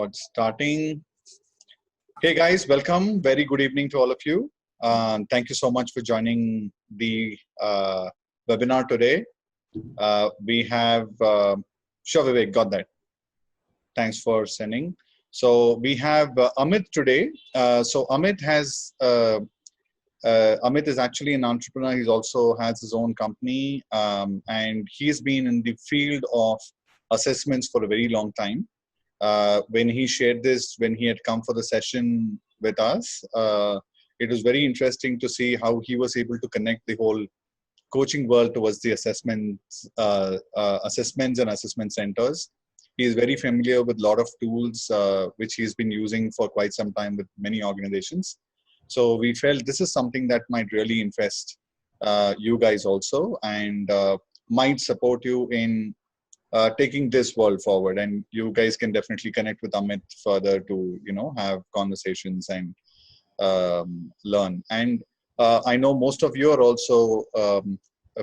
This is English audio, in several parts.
Record starting. Hey guys, welcome. Very good evening to all of you. Thank you so much for joining the webinar today. We have, sure Vivek, got that. Thanks for sending. So we have Amit today. Amit is actually an entrepreneur. He also has his own company, and he's been in the field of assessments for a very long time. When he shared this, when he had come for the session with us, it was very interesting to see how he was able to connect the whole coaching world towards the assessments and assessment centers. He is very familiar with a lot of tools which he's been using for quite some time with many organizations. So we felt this is something that might really interest you guys also, and might support you in taking this world forward. And you guys can definitely connect with Amit further to have conversations and learn. And I know most of you are also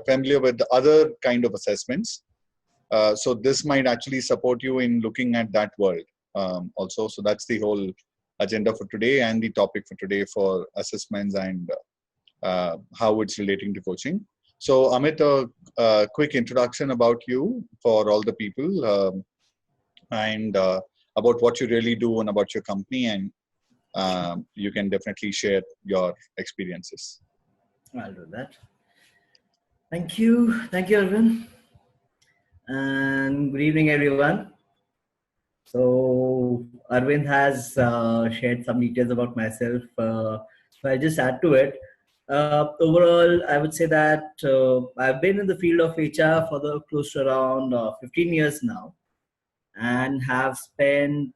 familiar with the other kind of assessments. So this might actually support you in looking at that world also. So that's the whole agenda for today and the topic for today for assessments and how it's relating to coaching. So Amit, a quick introduction about you for all the people and about what you really do and about your company, and you can definitely share your experiences. I'll do that. Thank you, Arvind. And good evening, everyone. So Arvind has shared some details about myself. So I'll just add to it. Overall, I would say that I've been in the field of HR for close to around 15 years now, and have spent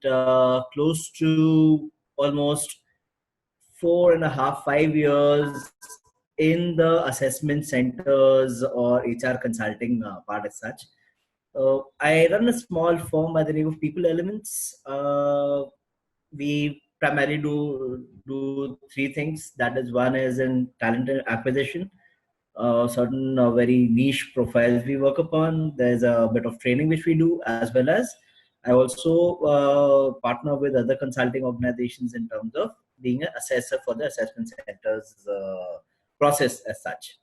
close to almost 4.5-5 years in the assessment centers or HR consulting part as such. I run a small firm by the name of People Elements. We primarily do three things. That is, one is in talent acquisition, certain very niche profiles we work upon. There's a bit of training which we do, as well as I also partner with other consulting organizations in terms of being an assessor for the assessment centers process as such.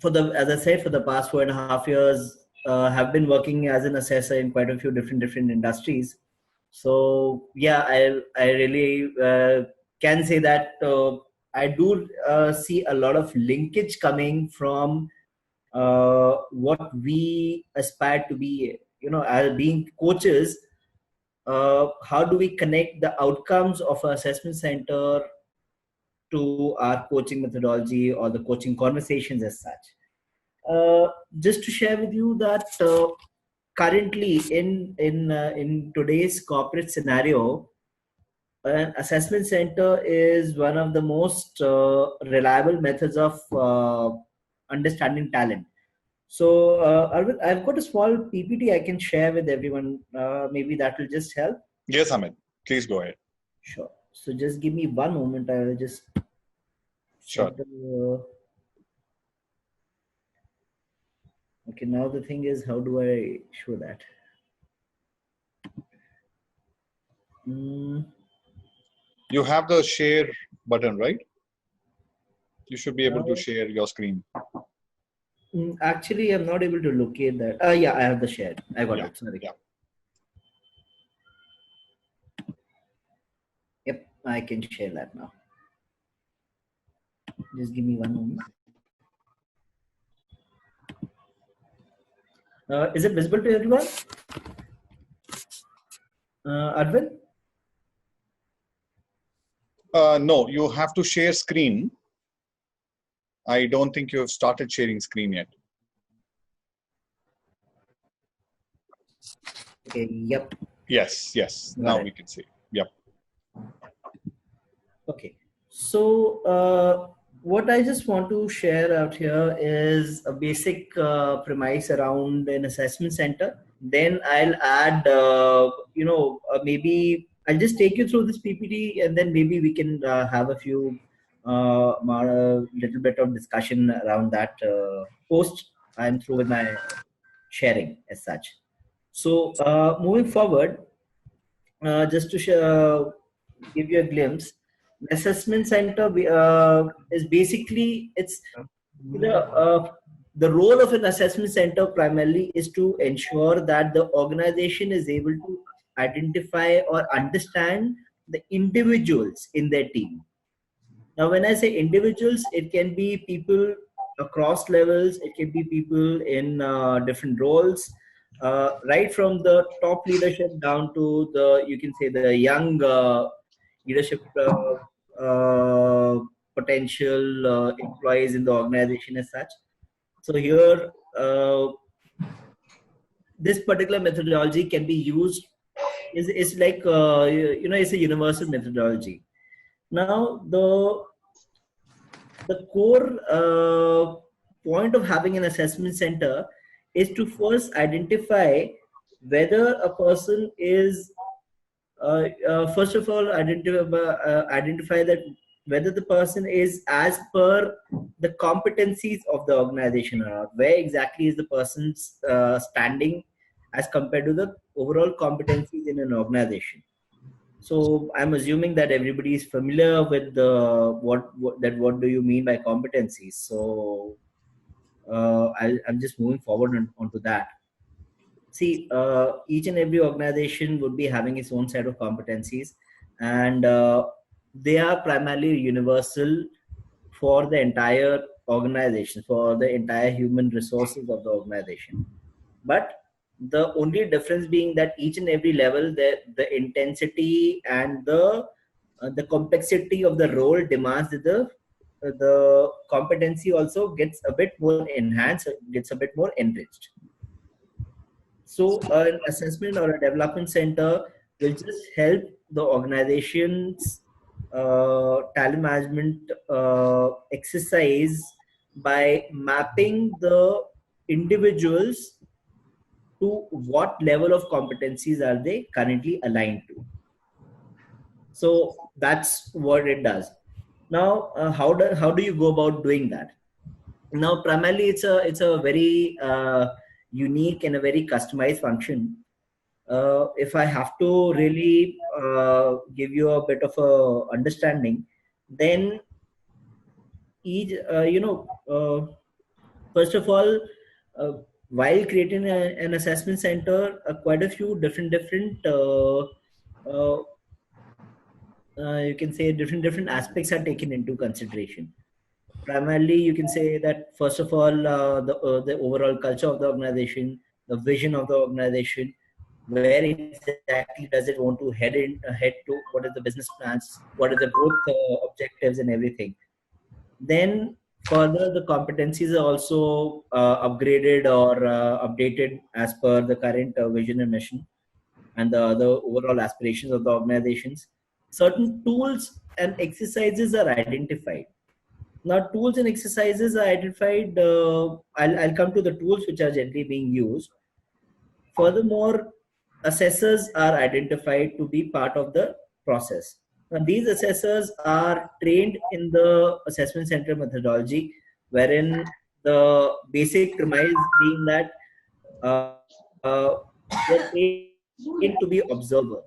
As I said, for the past 4.5 years, have been working as an assessor in quite a few different industries. So yeah, I really can say that I do see a lot of linkage coming from what we aspire to be. As being coaches, how do we connect the outcomes of an assessment center to our coaching methodology or the coaching conversations as such? Just to share with you that currently in today's corporate scenario, an assessment center is one of the most reliable methods of understanding talent. So Arvind, I've got a small PPT I can share with everyone. Maybe that will just help. Yes, Amit, please go ahead. Sure. So just give me one moment. I will just sure. Okay, now the thing is, how do I show that? You have the share button, right? You should be able to share your screen. Actually, I'm not able to locate that. Yeah, I have the share. I got it. Sorry. Yeah. Yep, I can share that now. Just give me one moment. Is it visible to everyone? Arvind? No, you have to share screen. I don't think you have started sharing screen yet. Okay, yep. Yes. Now we can see. Yep. Okay. So what I just want to share out here is a basic premise around an assessment center. Then I'll add, maybe I'll just take you through this PPT, and then maybe we can have a few little bit of discussion around that post I'm through with my sharing as such. So moving forward, just to give you a glimpse, the assessment center is basically the role of an assessment center primarily is to ensure that the organization is able to identify or understand the individuals in their team. Now, when I say individuals, it can be people across levels, it can be people in different roles, right from the top leadership down to the, you can say, the young leadership potential employees in the organization as such. So here, this particular methodology can be used, is like, it's a universal methodology. Now, the core point of having an assessment center is to first identify whether a person is first of all identify that whether the person is as per the competencies of the organization or not. Where exactly is the person's standing as compared to the overall competencies in an organization? So I'm assuming that everybody is familiar with the what do you mean by competencies. So I'm just moving forward onto that. See, each and every organization would be having its own set of competencies, and they are primarily universal for the entire organization, for the entire human resources of the organization. But the only difference being that each and every level, the intensity and the complexity of the role demands that the competency also gets a bit more enhanced, gets a bit more enriched. So an assessment or a development center will just help the organization's talent management exercise by mapping the individuals to what level of competencies are they currently aligned to. So that's what it does. Now, how do you go about doing that? Now, primarily, it's a very unique and a very customized function. If I have to really give you a bit of a understanding, then each first of all, while creating an assessment center, quite a few different uh, you can say different aspects are taken into consideration. Primarily, you can say that first of all, the overall culture of the organization, the vision of the organization, where exactly does it want to head to, what are the business plans, what are the growth objectives and everything. Then further, the competencies are also upgraded or updated as per the current vision and mission and the overall aspirations of the organizations. Certain tools and exercises are identified. Now, tools and exercises are identified. I'll come to the tools which are generally being used. Furthermore, assessors are identified to be part of the process. Now, these assessors are trained in the assessment center methodology, wherein the basic premise being that they're trained to be observers.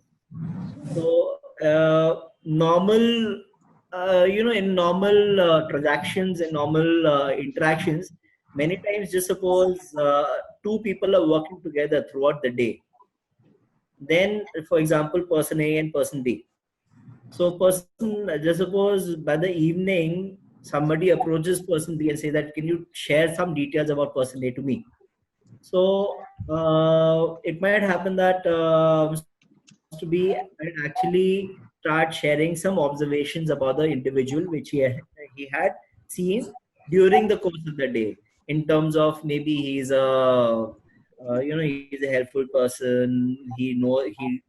So, normal, in normal transactions and normal interactions, many times, just suppose two people are working together throughout the day. Then, for example, person A and person B. So, just suppose by the evening, somebody approaches person B and say that, can you share some details about person A to me? So, it might happen that Mr. B might actually start sharing some observations about the individual which he had seen during the course of the day, in terms of maybe he's he's a helpful person, he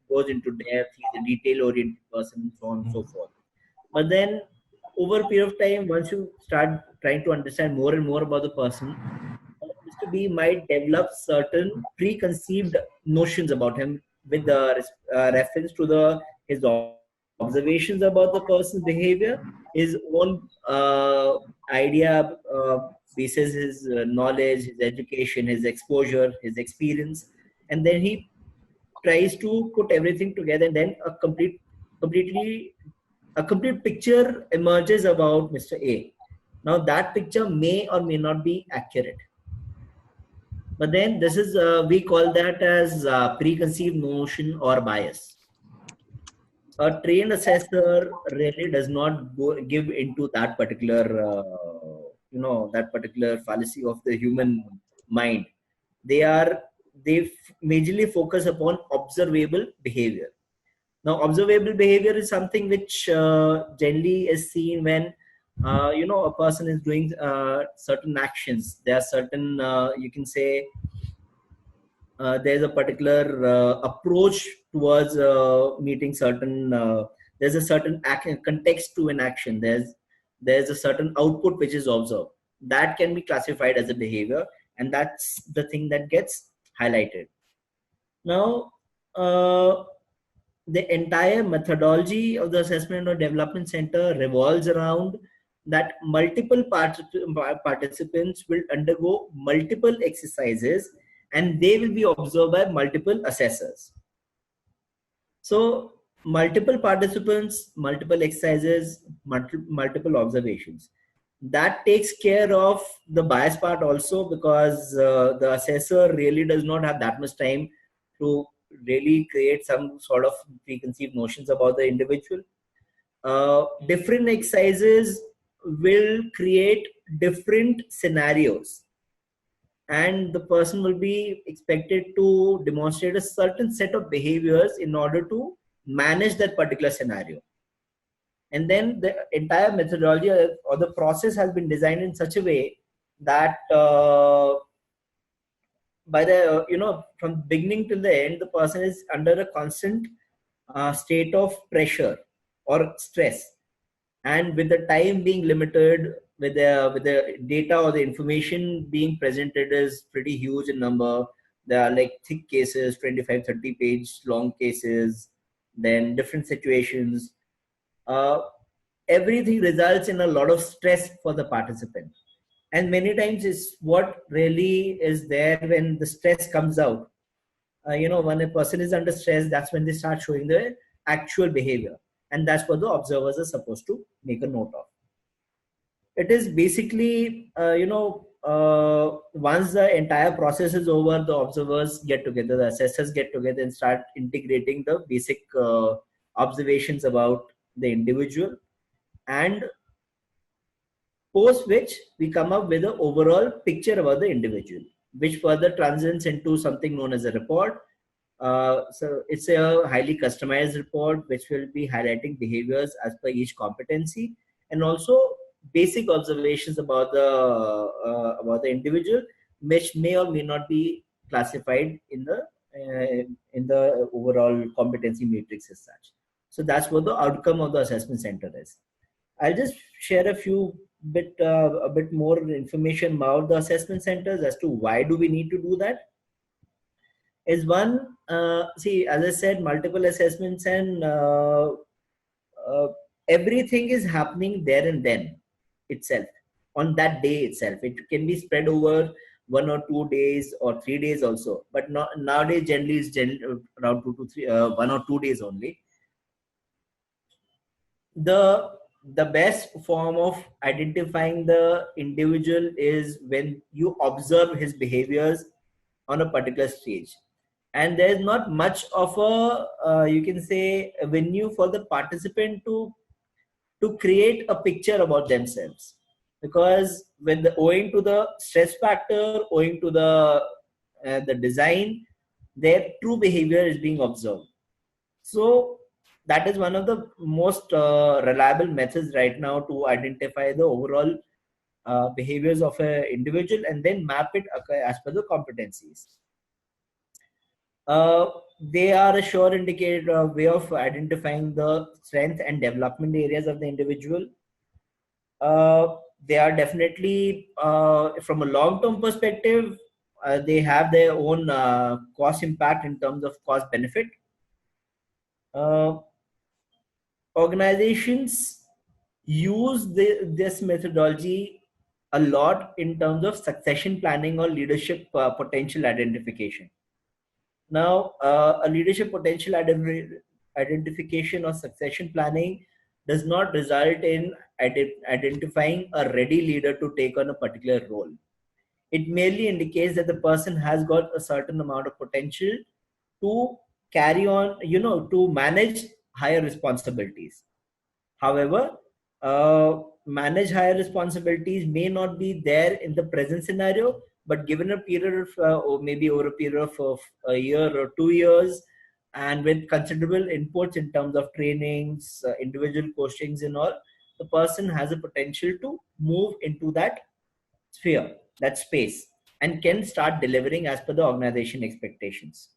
goes into depth, he's a detail oriented person, and so on and so forth. But then over a period of time, once you start trying to understand more and more about the person, Mr. B might develop certain preconceived notions about him with the reference to his observations about the person's behavior, his own idea basis his knowledge, his education, his exposure, his experience, and then he tries to put everything together, and then a complete picture emerges about Mr. A. Now that picture may or may not be accurate, but then this is we call that as preconceived notion or bias. A trained assessor really does not give into that particular that particular fallacy of the human mind. They majorly focus upon observable behavior. Now observable behavior is something which generally is seen when a person is doing certain actions. There are certain you can say there's a particular approach towards meeting certain there's a certain context to an action. There's a certain output which is observed, that can be classified as a behavior, and that's the thing that gets highlighted. Now the entire methodology of the assessment or development center revolves around that multiple participants will undergo multiple exercises, and they will be observed by multiple assessors. So multiple participants, multiple exercises, multiple observations. That takes care of the bias part also, because the assessor really does not have that much time to really create some sort of preconceived notions about the individual. Different exercises will create different scenarios, and the person will be expected to demonstrate a certain set of behaviors in order to manage that particular scenario. And then the entire methodology or the process has been designed in such a way that by the from beginning till the end, the person is under a constant state of pressure or stress, and with the time being limited, with the data or the information being presented is pretty huge in number. There are like thick cases, 25-30 page long cases, then different situations. Everything results in a lot of stress for the participant, and many times is what really is there when the stress comes out. When a person is under stress, that's when they start showing the actual behavior, and that's what the observers are supposed to make a note of. It is basically once the entire process is over, the observers get together, the assessors get together and start integrating the basic observations about the individual, and post which we come up with an overall picture about the individual, which further transcends into something known as a report. So it's a highly customized report which will be highlighting behaviors as per each competency, and also basic observations about the individual, which may or may not be classified in the overall competency matrix as such. So that's what the outcome of the assessment center is. I'll just share a bit more information about the assessment centers as to why do we need to do that. Is one, see, as I said, multiple assessments, and everything is happening there and then itself, on that day itself. It can be spread over 1 or 2 days or 3 days also, but nowadays generally is around 2 to 3, 1 or 2 days only. The best form of identifying the individual is when you observe his behaviors on a particular stage, and there's not much of a you can say a venue for the participant to create a picture about themselves, because owing to the stress factor, owing to the design, their true behavior is being observed. So that is one of the most reliable methods right now to identify the overall behaviors of an individual and then map it as per the competencies. They are a sure indicator way of identifying the strength and development areas of the individual. They are definitely, from a long-term perspective, they have their own cost impact in terms of cost benefit. Organizations use this methodology a lot in terms of succession planning or leadership potential identification. Now, a leadership potential identification or succession planning does not result in identifying a ready leader to take on a particular role. It merely indicates that the person has got a certain amount of potential to carry on, to manage higher responsibilities. However, manage higher responsibilities may not be there in the present scenario, but given a period of, or maybe over a period of a year or 2 years, and with considerable inputs in terms of trainings, individual postings and all, the person has a potential to move into that sphere, that space, and can start delivering as per the organization expectations.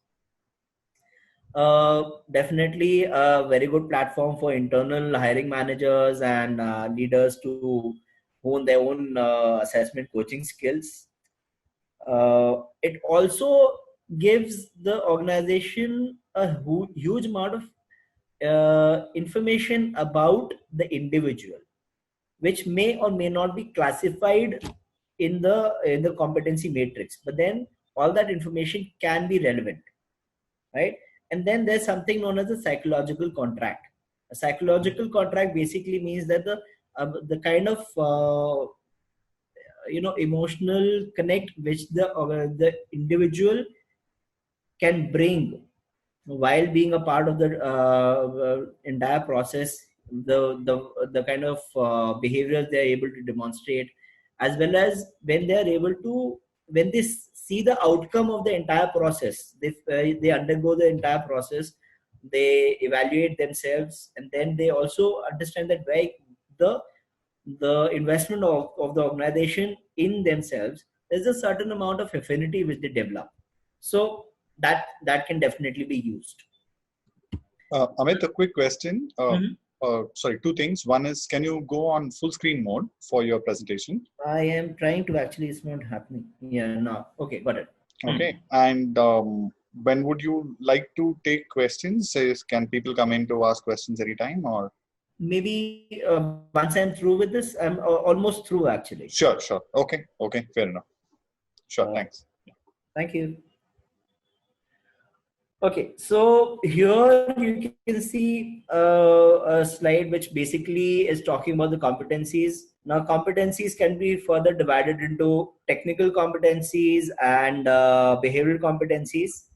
Definitely a very good platform for internal hiring managers and leaders to hone their own assessment coaching skills. It also gives the organization a huge amount of information about the individual, which may or may not be classified in the competency matrix, but then all that information can be relevant, right? And then there's something known as a psychological contract. A psychological contract basically means that the kind of emotional connect which the individual can bring while being a part of the entire process, the kind of behaviors they are able to demonstrate, as well as when they are able to, when they see the outcome of the entire process, they undergo the entire process, they evaluate themselves, and then they also understand that the investment of the organization in themselves, there's a certain amount of affinity which they develop. So that can definitely be used. Amit, a quick question. Sorry, two things. One is, can you go on full screen mode for your presentation? I am trying to, actually it's not happening. Yeah, no. Okay, got it. Okay. And when would you like to take questions? Can people come in to ask questions anytime, or? Maybe once I'm through with this, I'm almost through actually. Sure. Okay, fair enough. Sure, thanks. Thank you. Okay, so here you can see a slide which basically is talking about the competencies. Now, competencies can be further divided into technical competencies and behavioral competencies.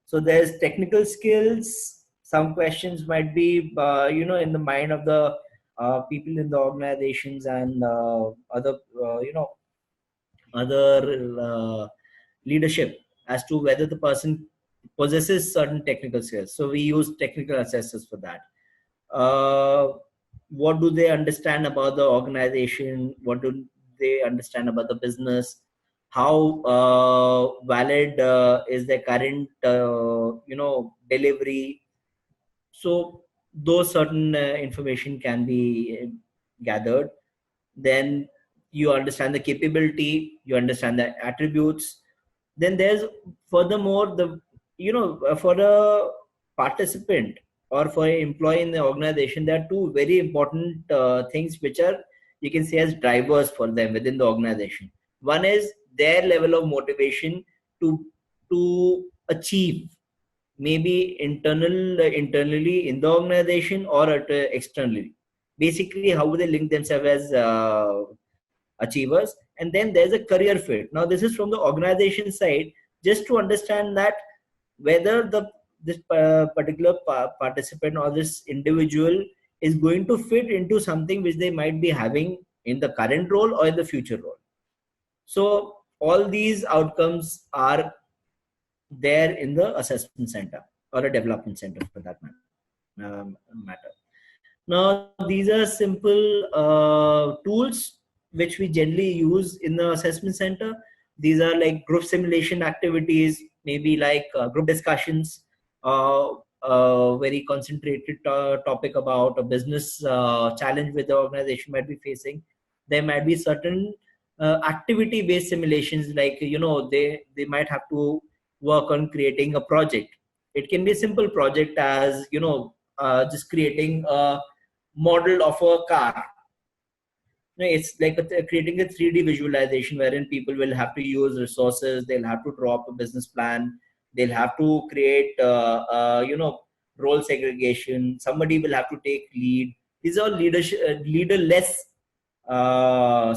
So there's technical skills. Some questions might be, in the mind of the people in the organizations and other leadership as to whether the person possesses certain technical skills. So we use technical assessors for that. What do they understand about the organization? What do they understand about the business? How valid is their current delivery? So those certain information can be gathered. Then you understand the capability, you understand the attributes. Then there's furthermore for a participant or for an employee in the organization, there are two very important things which are, you can say, as drivers for them within the organization. One is their level of motivation to achieve, maybe internally in the organization or externally. Basically, how will they link themselves as achievers? And then there's a career fit. Now, this is from the organization side, just to understand that whether this particular participant or this individual is going to fit into something which they might be having in the current role or in the future role. So all these outcomes are there in the assessment center or a development center for that matter. Now, these are simple tools which we generally use in the assessment center. These are like group simulation activities, maybe like group discussions, very concentrated topic about a business challenge which the organization might be facing. There might be certain activity-based simulations, like they might have to work on creating a project. It can be a simple project as just creating a model of a car. It's like creating a 3D visualization wherein people will have to use resources, they'll have to draw up a business plan, They'll have to create, role segregation. Somebody will have to take lead. These are leaderless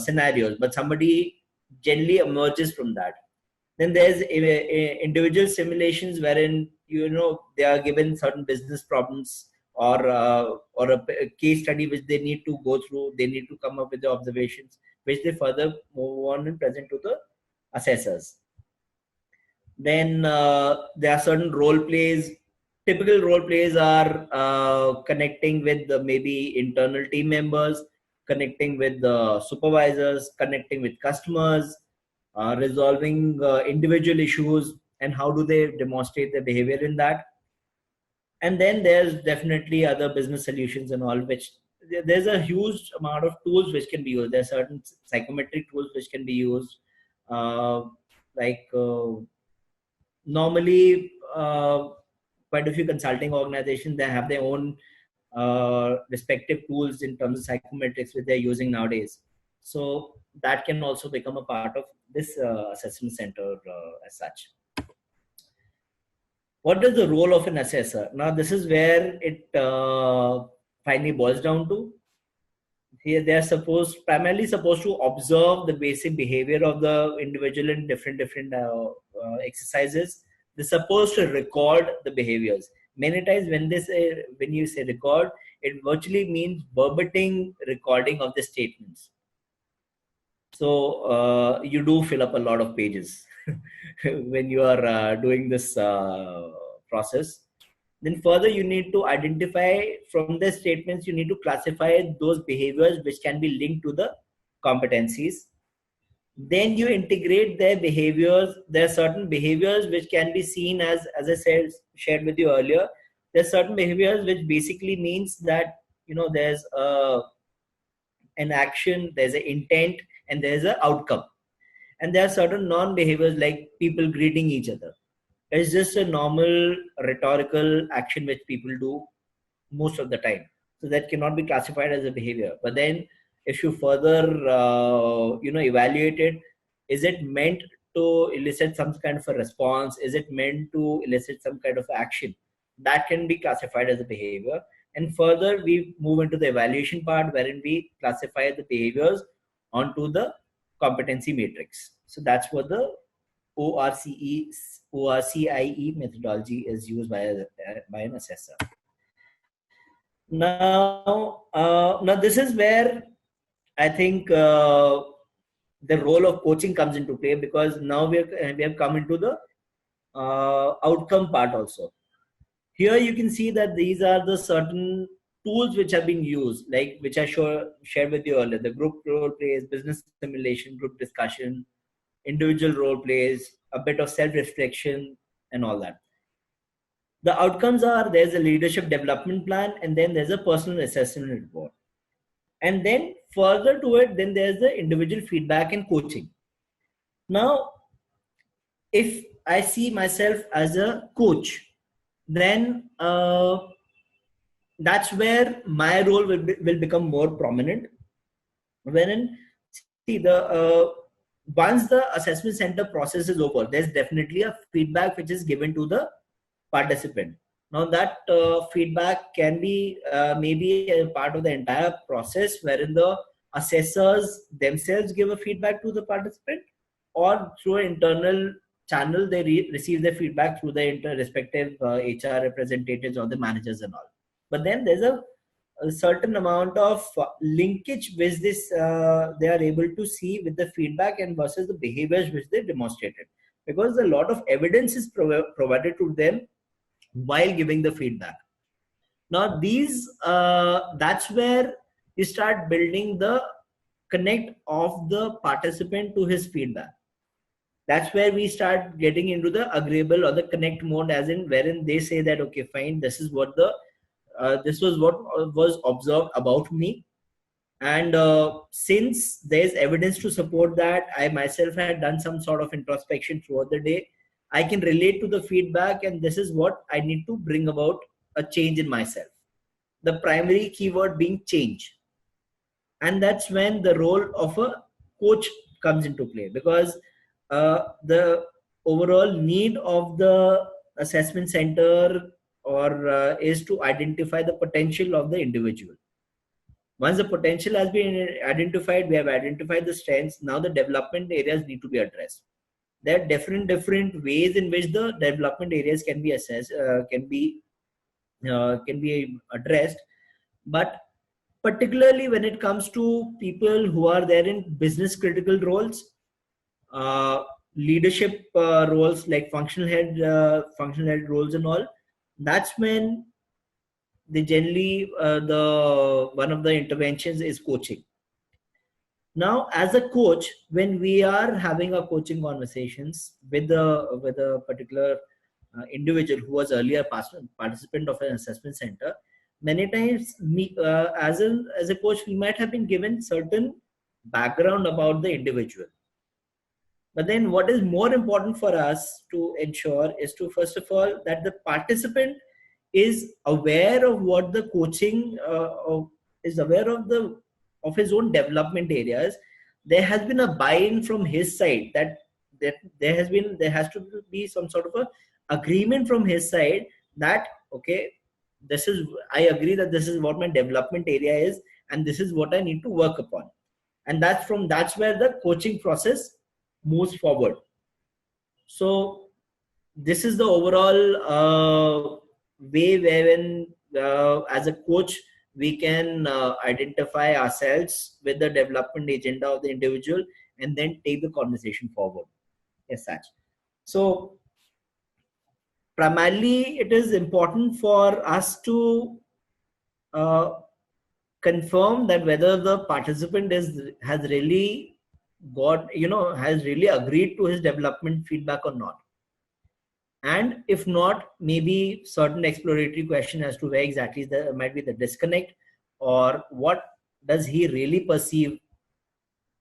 scenarios, but somebody generally emerges from that. Then there's individual simulations wherein they are given certain business problems or a case study which they need to go through. They need to come up with the observations which they further move on and present to the assessors. Then there are certain role plays. Typical role plays are connecting with maybe internal team members, connecting with the supervisors, connecting with customers, resolving individual issues, and how do they demonstrate their behavior in that. And then there's definitely other business solutions and all, which there's a huge amount of tools which can be used. There are certain psychometric tools which can be used, normally quite a few consulting organizations, they have their own respective tools in terms of psychometrics which they're using nowadays. So that can also become a part of this assessment center as such. What is the role of an assessor? Now this is where it finally boils down to. Here they are primarily supposed to observe the basic behavior of the individual in different exercises. They're supposed to record the behaviors. Many times when you say record, it virtually means verbatim recording of the statements. So you do fill up a lot of pages when you are doing this process. Then further, you need to identify from the statements, you need to classify those behaviors which can be linked to the competencies. Then you integrate their behaviors. There are certain behaviors which can be seen as I shared with you earlier. There are certain behaviors which basically means that, there's an action, there's an intent, and there's an outcome. And there are certain non-behaviors like people greeting each other. It's just a normal rhetorical action which people do most of the time. So that cannot be classified as a behavior. But then if you further, evaluate it, is it meant to elicit some kind of a response? Is it meant to elicit some kind of action? That can be classified as a behavior. And further, we move into the evaluation part wherein we classify the behaviors onto the competency matrix. So that's what the ORCIE methodology is used by an assessor. Now this is where I think the role of coaching comes into play, because now we have come into the outcome part also. Here you can see that these are the certain tools which have been used, like which I shared with you earlier: the group role plays, business simulation, group discussion, individual role plays, a bit of self-reflection, and all that. The outcomes are, there's a leadership development plan, and then there's a personal assessment report. And then further to it, then there's the individual feedback and coaching. Now, if I see myself as a coach, then that's where my role will become more prominent. Wherein, see, once the assessment center process is over, there's definitely a feedback which is given to the participant. Now that feedback can be maybe a part of the entire process, wherein the assessors themselves give a feedback to the participant, or through an internal channel they receive their feedback through the respective HR representatives or the managers and all. But then there's a certain amount of linkage which they are able to see with the feedback and versus the behaviors which they demonstrated, because a lot of evidence is provided to them while giving the feedback. Now that's where you start building the connect of the participant to his feedback. That's where we start getting into the agreeable or the connect mode, as in wherein they say that, okay, fine, this is what this was what was observed about me, and since there's evidence to support that, I myself had done some sort of introspection throughout the day, I can relate to the feedback, and this is what I need to bring about a change in myself. The primary keyword being change. And that's when the role of a coach comes into play, because the overall need of the assessment center is to identify the potential of the individual. Once the potential has been identified, we have identified the strengths. Now the development areas need to be addressed. There are different ways in which the development areas can be assessed, can be addressed. But particularly when it comes to people who are there in business critical roles, leadership roles like functional head roles and all, that's when they generally the one of the interventions is coaching. Now, as a coach, when we are having our coaching conversations with a particular individual who was earlier participant of an assessment center, many times as a coach, we might have been given certain background about the individual. But then what is more important for us to ensure is to, first of all, that the participant is aware of what the coaching is aware of his own development areas. There has been a buy-in from his side that there has to be some sort of a agreement from his side that, okay, I agree that this is what my development area is and this is what I need to work upon. And that's where the coaching process moves forward. So this is the overall way wherein as a coach we can identify ourselves with the development agenda of the individual and then take the conversation forward as such. So primarily it is important for us to confirm that whether the participant has really agreed to his development feedback or not. And if not, maybe certain exploratory question as to where exactly there might be the disconnect, or what does he really perceive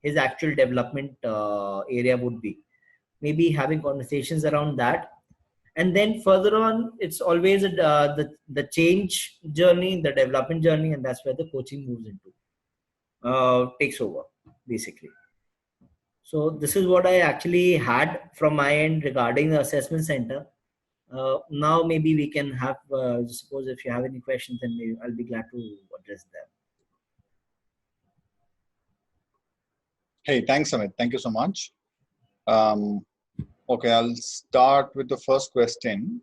his actual development area would be. Maybe having conversations around that. And then further on, it's always the change journey, the development journey, and that's where the coaching moves into, takes over, basically. So this is what I actually had from my end regarding the assessment center. Now maybe we can have, suppose if you have any questions, then I'll be glad to address them. Hey, thanks, Amit. Thank you so much. Okay, I'll start with the first question.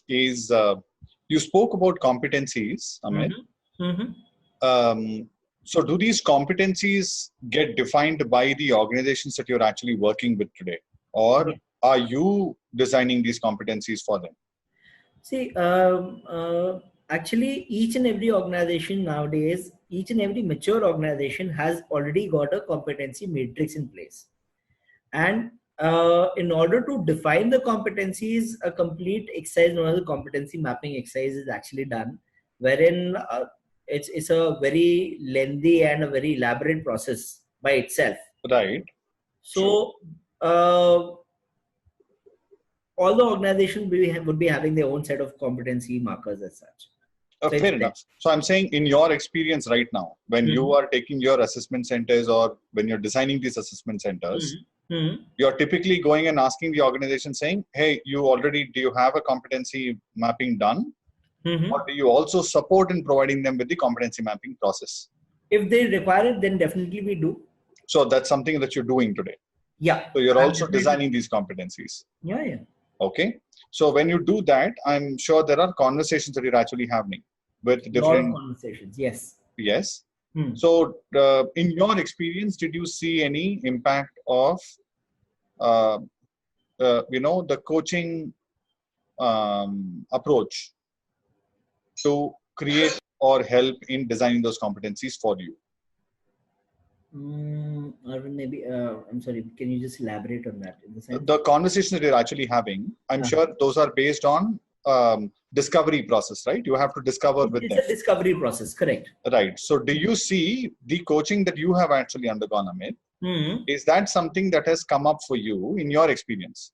You spoke about competencies, Amit. So do these competencies get defined by the organizations that you're actually working with today? Or are you designing these competencies for them? See, actually, each and every organization nowadays, each and every mature organization has already got a competency matrix in place. And in order to define the competencies, a complete exercise known as a competency mapping exercise is actually done, wherein it's a very lengthy and a very elaborate process by itself. Right. So all the organizations would be having their own set of competency markers as such. So fair enough. So I'm saying, in your experience right now, when you are taking your assessment centers or when you're designing these assessment centers, you're typically going and asking the organization saying, hey, do you have a competency mapping done? Or do you also support in providing them with the competency mapping process? If they require it, then definitely we do. So that's something that you're doing today. Yeah. So you're also designing these competencies. Yeah. Okay. So when you do that, I'm sure there are conversations that you're actually having with different conversations. Yes. Yes. So in your experience, did you see any impact of, the coaching approach to create or help in designing those competencies for you? Maybe, I'm sorry, can you just elaborate on that? The conversations that you're actually having, I'm sure those are based on discovery process, right? You have to discover with them. It's a discovery process, correct. Right. So do you see the coaching that you have actually undergone, Amit? Is that something that has come up for you in your experience?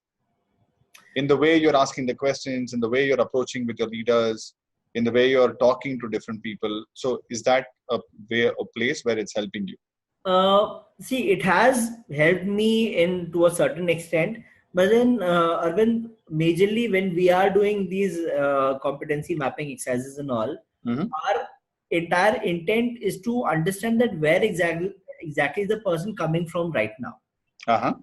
In the way you're asking the questions, in the way you're approaching with your leaders, in the way you're talking to different people. So is that a place where it's helping you? See, it has helped me to a certain extent, But then, Arvind, majorly when we are doing these competency mapping exercises and all, Mm-hmm. our entire intent is to understand that where exactly is the person coming from right now, Uh-huh.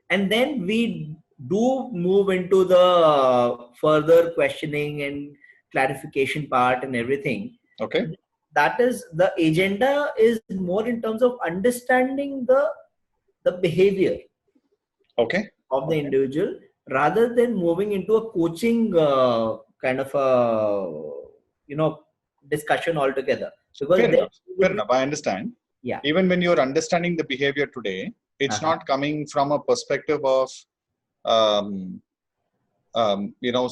and then we do move into the further questioning and clarification part and everything. Okay. That is, the agenda is more in terms of understanding the behavior Okay. of the Okay. individual, rather than moving into a coaching kind of a discussion altogether, because Fair then enough. we Fair would be, enough. I understand. yeah. Even when you're understanding the behavior today, it's Uh-huh. not coming from a perspective of, um,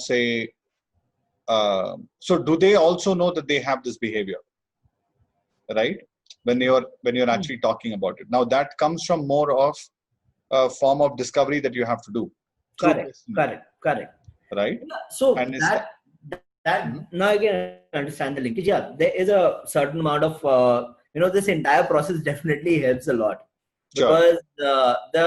say, so do they also know that they have this behavior, right? When you're actually talking about it. Now that comes from more of a form of discovery that you have to do through questioning, Correct. right? Yeah, so And it's that Mhm. now I can understand the linkage. Yeah, there is a certain amount of this entire process definitely helps a lot, Sure. because the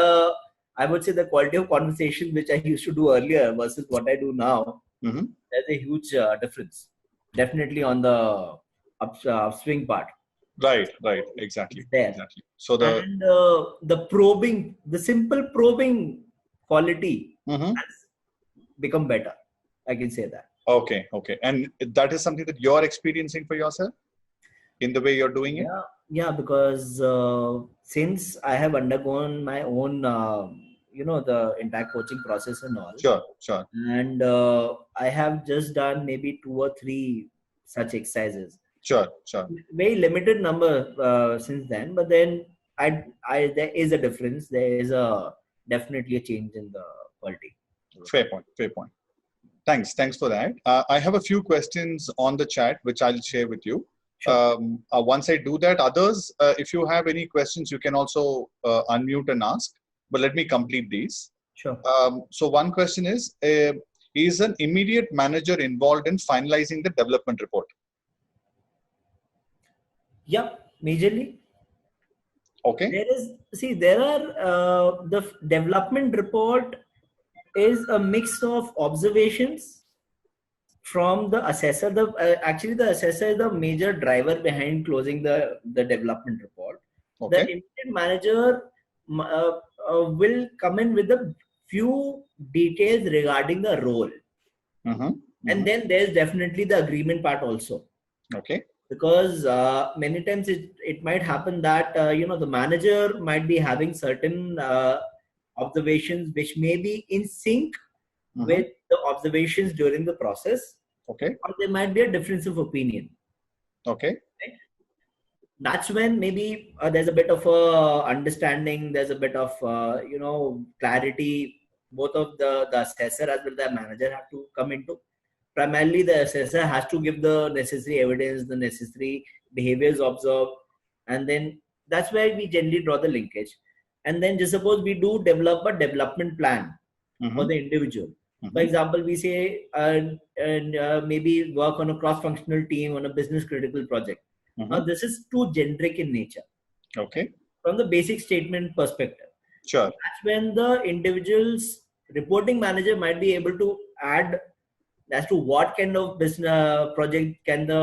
I would say the quality of conversation which I used to do earlier versus what I do now, Hmm. there's a huge difference. Definitely on the upswing part Right. Right. is Exactly. there, Exactly. So the and the simple probing quality Mhm. has become better. I can say that. Okay. Okay. And that is something that you're experiencing for yourself in the way you're doing it. Yeah, because since I have undergone my own, the entire coaching process and all, Sure. Sure. and I have just done maybe 2 or 3 such exercises. Sure. Sure. Very limited number since then, but then there is a difference. There is a definitely a change in the quality. Fair point. Fair point. Thanks. Thanks for that. I have a few questions on the chat which I'll share with you. Sure, Once I do that, others, if you have any questions, you can also unmute and ask. But let me complete these. sure. So one question is an immediate manager involved in finalizing the development report? Yeah, majorly. Okay. There are the development report is a mix of observations from the assessor. Actually, the assessor is the major driver behind closing the development report. The Okay. immediate manager will come in with a few details regarding the role, Mm-hmm. and Mm-hmm. then there's definitely the agreement part also. Okay. Because many times it might happen that the manager might be having certain observations which may be in sync Mm-hmm. with the observations during the process, Okay. or there might be a difference of opinion, Okay. right? That's when maybe there's a bit of understanding, there's a bit of clarity. Both of the assessor as well as the manager have to come into. Primarily the assessor has to give the necessary evidence, the necessary behaviors observed, and then that's where we generally draw the linkage. And then just suppose we do develop a development plan Mm-hmm. for the individual. For Mm-hmm. example, we say maybe work on a cross-functional team on a business critical project. Now Mm-hmm. this is too generic in nature Okay. from the basic statement perspective. Sure. That's when the individual's reporting manager might be able to add as to what kind of business project can the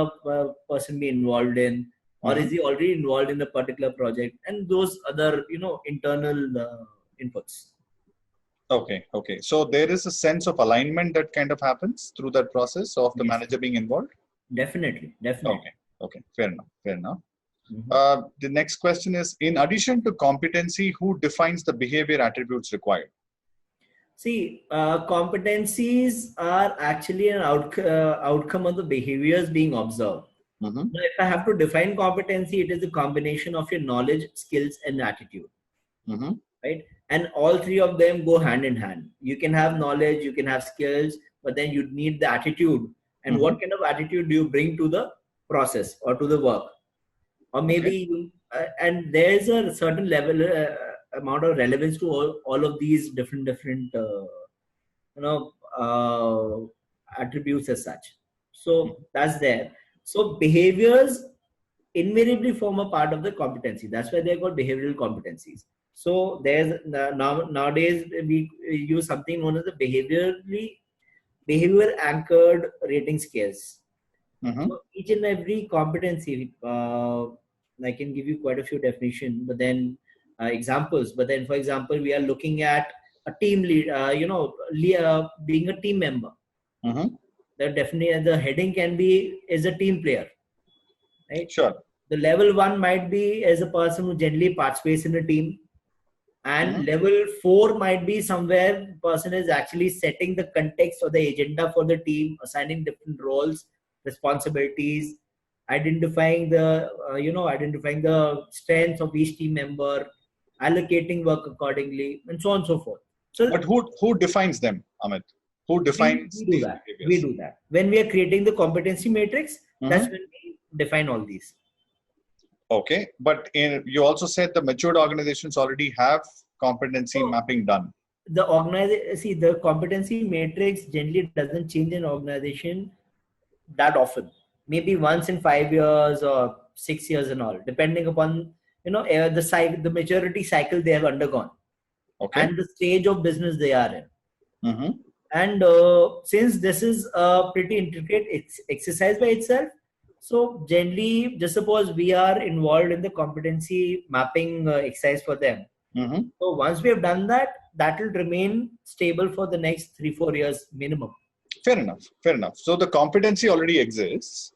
person be involved in, or Mm-hmm. is he already involved in the particular project, and those other internal inputs. Okay. Okay. So there is a sense of alignment that kind of happens through that process of the Yes, manager being involved. definitely. Okay. Okay. Fair enough. Fair enough. Mhm. The next question is, in addition to competency, who defines the behavior attributes required? See, competencies are actually an outcome of the behaviors being observed. Mm-hmm. Now, if I have to define competency, it is a combination of your knowledge, skills, and attitude, Mm-hmm. right? And all three of them go hand in hand. You can have knowledge, you can have skills, but then you need the attitude. And Mm-hmm. what kind of attitude do you bring to the process or to the work? Or Okay. maybe, and there's a certain level, amount of relevance to all of these different attributes as such. So that's there. So behaviors invariably form a part of the competency. That's why they're called behavioral competencies. So there's nowadays we use something known as the behavior anchored rating scales. Mm-hmm. So each and every competency, I can give you quite a few definitions, but then examples. But then, for example, we are looking at a team lead, being a team member. Mm-hmm. The heading can be as a team player, right? Sure. The level 1 might be as a person who generally participates in a team, and Mm-hmm. level 4 might be somewhere person is actually setting the context or the agenda for the team, assigning different roles, responsibilities, identifying the strengths of each team member, allocating work accordingly, and so on and so forth. So But who defines them, Amit? Who defines we do these that. behaviors? When we are creating the competency matrix, that's Mm-hmm. when we define all these. Okay, but you also said the matured organizations already have competency So mapping done. the competency matrix generally doesn't change in organization that often. Maybe once in 5 years or 6 years and all, depending upon the maturity cycle they have undergone Okay. and the stage of business they are in. Mm-hmm. And since this is a pretty intricate exercise by itself, so generally, just suppose we are involved in the competency mapping exercise for them. Mm-hmm. So once we have done that, that will remain stable for the next 3-4 years minimum. Fair enough. Fair enough. So the competency already exists.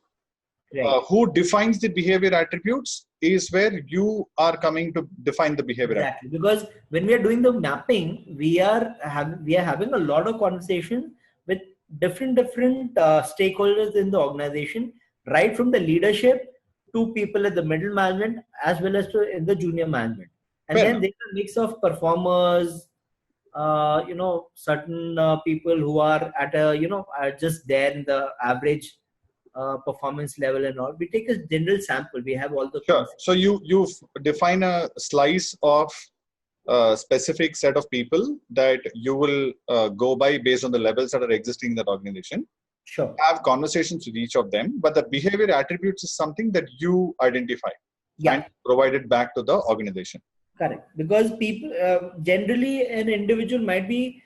Right. Who defines the behavior attributes is where you are coming to define the behavior. Exactly, because when we are doing the mapping, we are having a lot of conversation with different stakeholders in the organization, right from the leadership to people at the middle management as well as to in the junior management, and Fair then enough. there's a mix of performers, certain people who are at are just there in the average performance level and all. We take a general sample. We have all the Sure. concepts. So you define a slice of a specific set of people that you will go by based on the levels that are existing in that organization. Sure. Have conversations with each of them, but the behavior attributes is something that you identify and provide it back to the organization. Correct. Because people generally an individual might be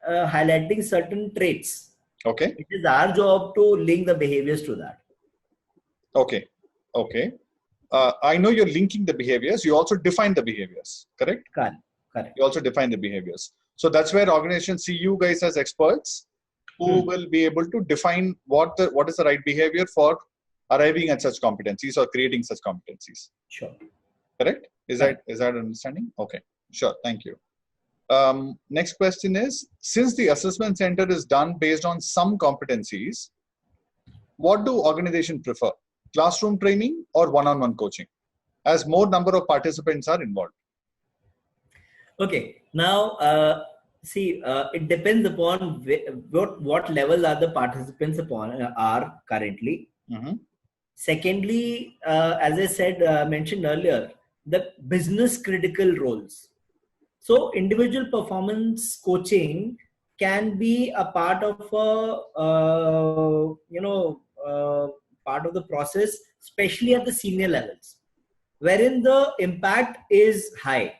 highlighting certain traits. Okay. It is our job to link the behaviors to that. Okay. Okay. I know you're linking the behaviors. You also define the behaviors, correct? Correct. You also define the behaviors. So that's where organizations see you guys as experts who will be able to define what is the right behavior for arriving at such competencies or creating such competencies. Sure. Correct? Is that understanding? Okay. Sure. Thank you. Next question is, since the assessment center is done based on some competencies, what do organizations prefer? Classroom training or one-on-one coaching, as more number of participants are involved? Okay. Now, it depends upon what level are the participants are currently. Mm-hmm. Secondly, as I said, mentioned earlier, the business critical roles. So individual performance coaching can be a part of part of the process, especially at the senior levels, wherein the impact is high.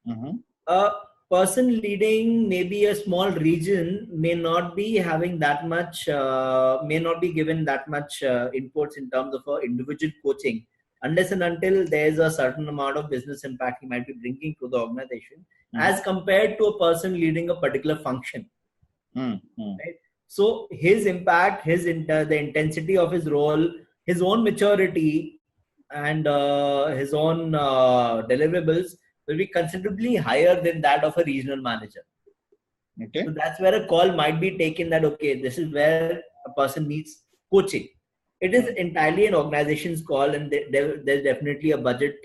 Mm-hmm. A person leading maybe a small region may not be having that much, may not be given that much inputs in terms of individual coaching, unless and until there's a certain amount of business impact he might be bringing to the organization, as compared to a person leading a particular function. Right? So his impact, the intensity of his role, his own maturity, and his own deliverables will be considerably higher than that of a regional manager. Okay. So that's where a call might be taken that, okay, this is where a person needs coaching. It is entirely an organization's call, and there's definitely a budget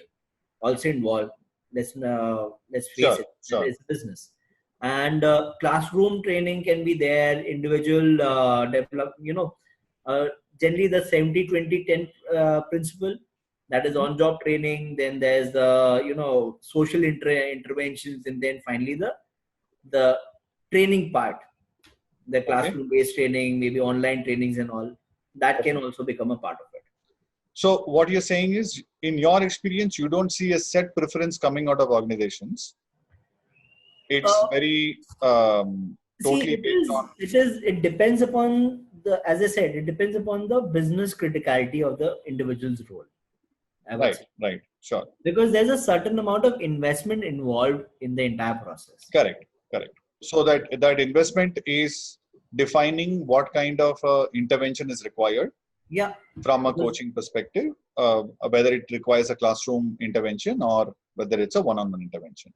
also involved. Let's face it, it's business. And classroom training can be there, individual generally the 70-20-10 principle, that is on-job training. Then there's the social interventions, and then finally the training part, the classroom-based training, maybe online trainings and all that can also become a part of it. So what you're saying is, in your experience, you don't see a set preference coming out of organizations. It's Uh, very See, totally based on. it depends upon as I said, it depends upon the business criticality of the individual's role, I would Right, say. right, sure. Because there's a certain amount of investment involved in the entire process. Correct, correct. So that investment is defining what kind of intervention is required Yeah. from a Because, coaching perspective, whether it requires a classroom intervention or whether it's a one-on-one intervention.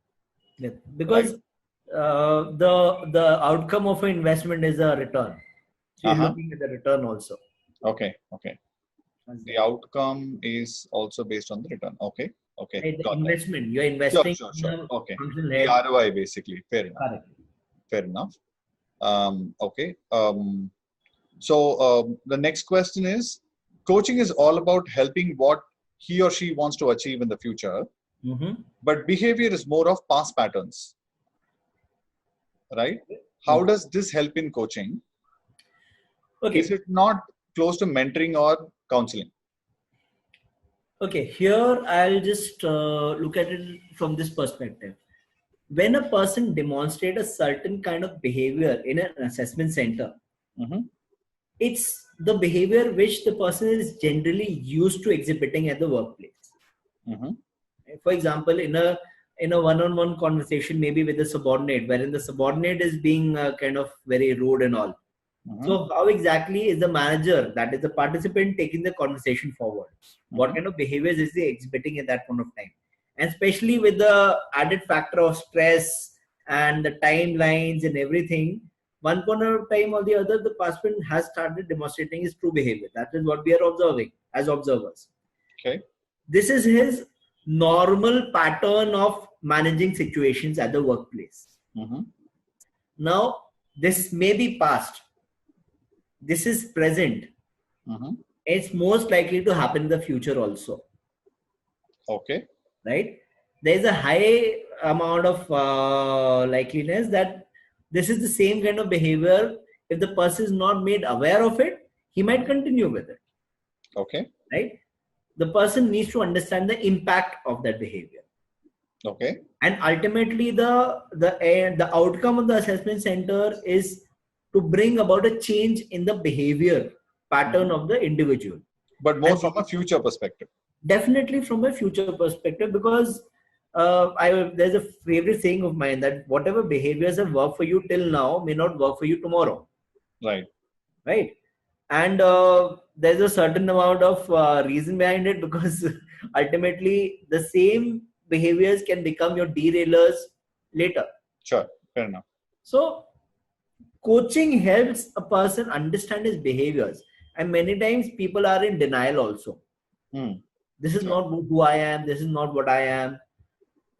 yeah, Right. because the outcome of an investment is a return. So you're Uh-huh. looking at the return also. Okay, okay. The outcome is also based on the return. Okay, okay. Right, the Got that. investment, you're Sure, investing sure, in sure. a Okay. functional The head. ROI basically. Fair enough. Correct. Fair enough. Okay. The next question is, coaching is all about helping what he or she wants to achieve in the future, but behavior is more of past patterns, right? How does this help in coaching? Okay. Is it not close to mentoring or counseling? Okay, here I'll just look at it from this perspective. When a person demonstrates a certain kind of behavior in an assessment center, Mm-hmm. it's the behavior which the person is generally used to exhibiting at the workplace. Mm-hmm. For example, in a one-on-one conversation, maybe with a subordinate, wherein the subordinate is being kind of very rude and all. Mm-hmm. So how exactly is the manager, that is the participant, taking the conversation forward? What kind of behaviors is he exhibiting at that point of time? And especially with the added factor of stress and the timelines and everything, one point of time or the other, the participant has started demonstrating his true behavior. That is what we are observing as observers. Okay. This is his normal pattern of managing situations at the workplace. Mm-hmm. Now, this may be past. This is present. Mm-hmm. It's most likely to happen in the future also. Okay. Right? There is a high amount of likeliness that this is the same kind of behavior. If the person is not made aware of it, he might continue with it. Okay. Right? The person needs to understand the impact of that behavior. Okay. And ultimately, the outcome of the assessment center is to bring about a change in the behavior pattern of the individual. But more from a future perspective. Definitely from a future perspective, because there's a favorite saying of mine that whatever behaviors have worked for you till now may not work for you tomorrow. Right. Right. And there's a certain amount of reason behind it, because ultimately the same behaviors can become your derailers later. Sure. Fair enough. So coaching helps a person understand his behaviors, and many times people are in denial also. This is not who I am, this is not what I am.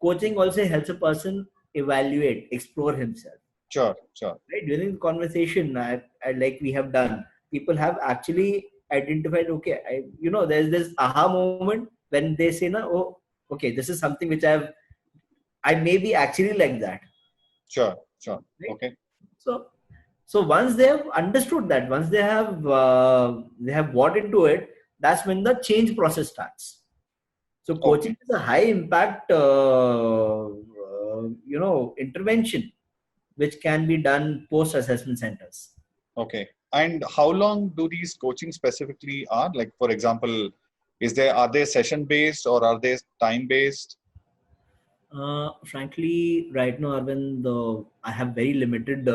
Coaching also helps a person evaluate, explore himself. Sure. Right? During the conversation, like we have done, people have actually identified, okay, there's this aha moment when they say, no, oh, okay, this is something which I may be actually like that. Sure. Right? Okay. So once they have understood that, once they have bought into it, that's when the change process starts. So coaching is a high impact, intervention, which can be done post assessment centers. Okay. And how long do these coaching specifically are? Like, for example, are they session based or are they time based? Frankly, right now, Arvind, I have very limited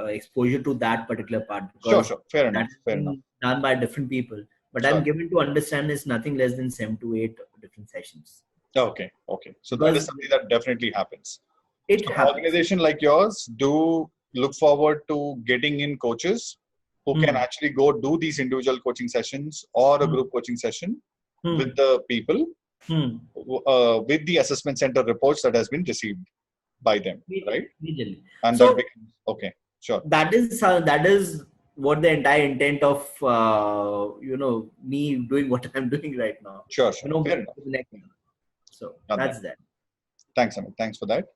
exposure to that particular part, because Sure. Fair enough. Done by different people. But Sure. I'm given to understand it's nothing less than 7 to 8 different sessions. Okay. So that is something that definitely happens. It So happens. an organization like yours do look forward to getting in coaches who can actually go do these individual coaching sessions or a group coaching session with the people with the assessment center reports that has been received by them, right? Immediately. And So that becomes okay. Sure. That is what the entire intent of me doing what I'm doing right now. Sure. Fair enough. So that's that. Thanks, Amit. Thanks for that.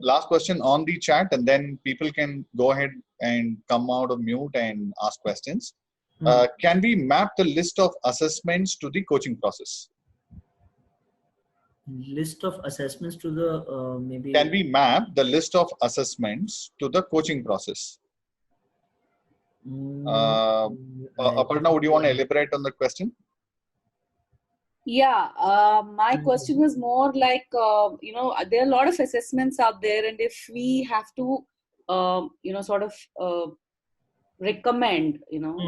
Last question on the chat, and then people can go ahead and come out of mute and ask questions. Can we map the list of assessments to the coaching process? List of assessments to the maybe. Can we map the list of assessments to the coaching process? Aparna, would you want to elaborate on the question? Yeah, my question was more like, you know, there are a lot of assessments out there, and if we have to, you know, sort of recommend, you know,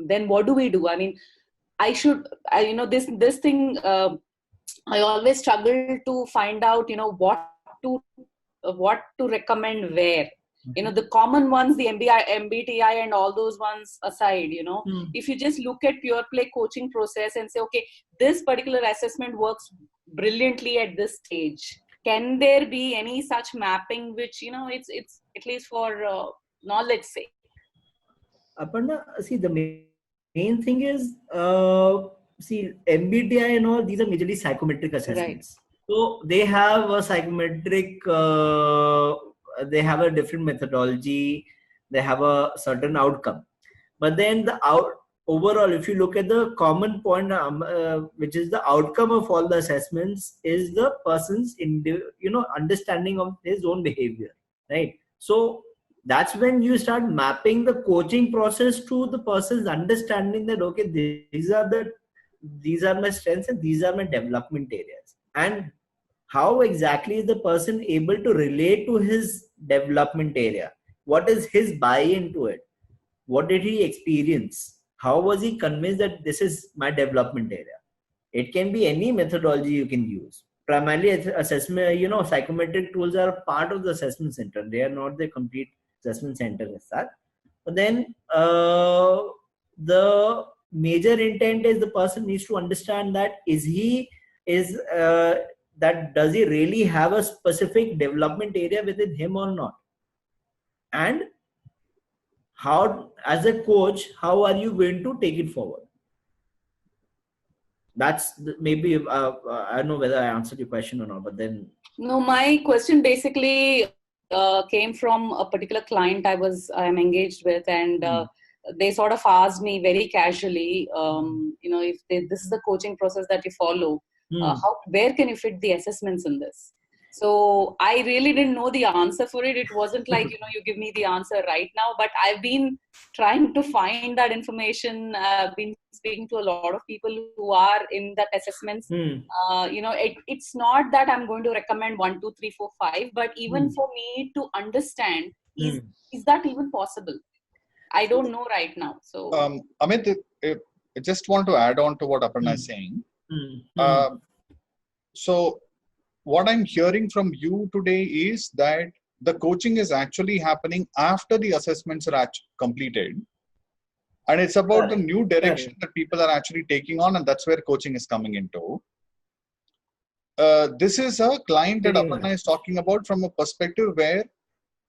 then what do we do? I mean, you know, this thing, I always struggle to find out, you know, what to recommend where. You know, the common ones, the MBTI and all those ones aside, you know, if you just look at pure play coaching process and say, okay, this particular assessment works brilliantly at this stage. Can there be any such mapping which, you know, it's at least for knowledge sake? Aparna, see, the main thing is, see, MBTI and all, these are majorly psychometric assessments. Right. So they have a psychometric, they have a different methodology, they have a certain outcome. But then overall, if you look at the common point, which is the outcome of all the assessments, is the person's understanding of his own behavior, right? So that's when you start mapping the coaching process to the person's understanding that, okay, these are my strengths and these are my development areas. And how exactly is the person able to relate to his development area? What is his buy-in to it? What did he experience? How was he convinced that this is my development area? It can be any methodology you can use. Primarily, assessment, you know, psychometric tools are part of the assessment center. They are not the complete assessment center as such. But then the major intent is the person needs to understand that does he really have a specific development area within him or not? And how, as a coach, how are you going to take it forward? That's maybe, I don't know whether I answered your question or not, but then. No, my question basically came from a particular client I'm engaged with, and they sort of asked me very casually, you know, if this is the coaching process that you follow, where can you fit the assessments in this? So I really didn't know the answer for it. It wasn't like, you know, you give me the answer right now, but I've been trying to find that information. I've been speaking to a lot of people who are in that assessments. You know, it's not that I'm going to recommend 1, 2, 3, 4, 5, but even for me to understand, is that even possible? I don't know right now. So, Amit, I just want to add on to what Aparna is saying. So, what I'm hearing from you today is that the coaching is actually happening after the assessments are completed. And it's about the new direction that people are actually taking on, and that's where coaching is coming into. This is a client that Aparna is talking about from a perspective where,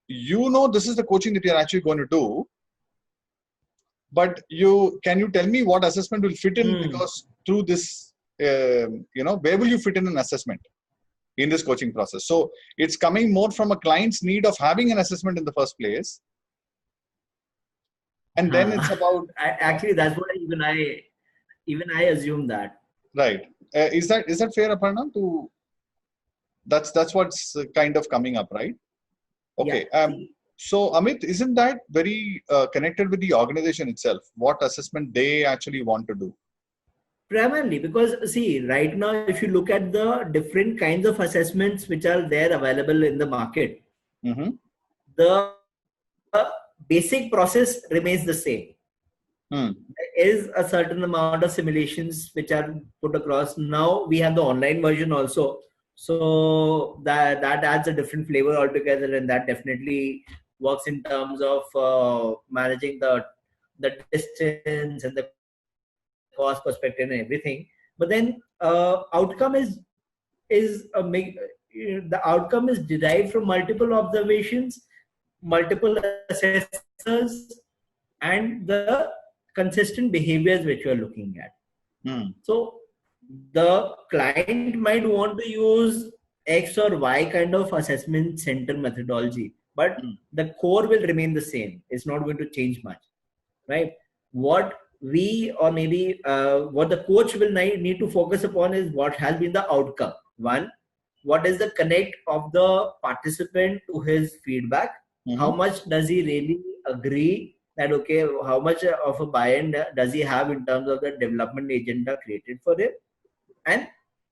you know, this is the coaching that you're actually going to do. But can you tell me what assessment will fit in? Because through this, you know, where will you fit in an assessment in this coaching process? So it's coming more from a client's need of having an assessment in the first place. And then it's about... Actually, that's what even I assume that. Right. Is that fair, Aparna? That's what's kind of coming up, right? Okay. Yeah. So Amit, isn't that very connected with the organization itself? What assessment they actually want to do? Primarily, because see, right now, if you look at the different kinds of assessments which are there available in the market, the basic process remains the same. There is a certain amount of simulations which are put across. Now we have the online version also. So that adds a different flavor altogether, and that definitely works in terms of managing the distance and the cost perspective and everything. But then outcome is the outcome is derived from multiple observations, multiple assessors, and the consistent behaviors which you are looking at. So the client might want to use X or Y kind of assessment center methodology, but the core will remain the same. It's not going to change much, right? What we, or maybe what the coach will need to focus upon is what has been the outcome. One, what is the connect of the participant to his feedback? How much does he really agree that, okay, how much of a buy-in does he have in terms of the development agenda created for him? And